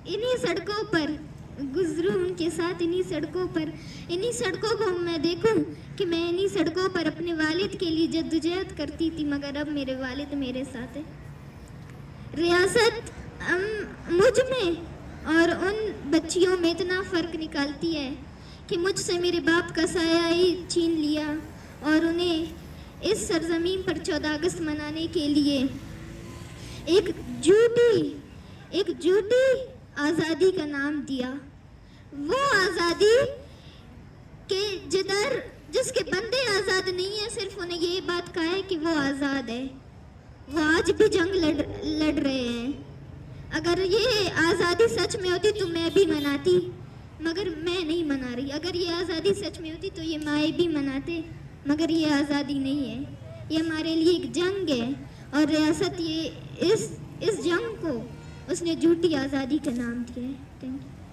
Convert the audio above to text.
انہی سڑکوں پر گزروں ان کے ساتھ، انہی سڑکوں پر، انہی سڑکوں کو میں دیکھوں کہ میں انہی سڑکوں پر اپنے والد کے لیے جدوجہد کرتی تھی، مگر اب میرے والد میرے ساتھ ہیں۔ ریاست مجھ میں اور ان بچیوں میں اتنا فرق نکالتی ہے کہ مجھ سے میرے باپ کا سایہ ہی چھین لیا، اور انہیں اس سرزمین پر 14 اگست منانے کے لیے ایک جھوٹی آزادی کا نام دیا۔ وہ آزادی کہ جس کے بندے آزاد نہیں ہیں، صرف انہیں یہ بات کہا ہے کہ وہ آزاد ہے۔ وہ آج بھی جنگ لڑ رہے ہیں۔ اگر یہ آزادی سچ میں ہوتی تو میں بھی مناتی، مگر میں نہیں منا رہی۔ اگر یہ آزادی سچ میں ہوتی تو یہ مائیں بھی مناتے، مگر یہ آزادی نہیں ہے، یہ ہمارے لیے ایک جنگ ہے، اور ریاست یہ اس جنگ کو اس نے جھوٹی آزادی کا نام دیا ہے۔ Thank you.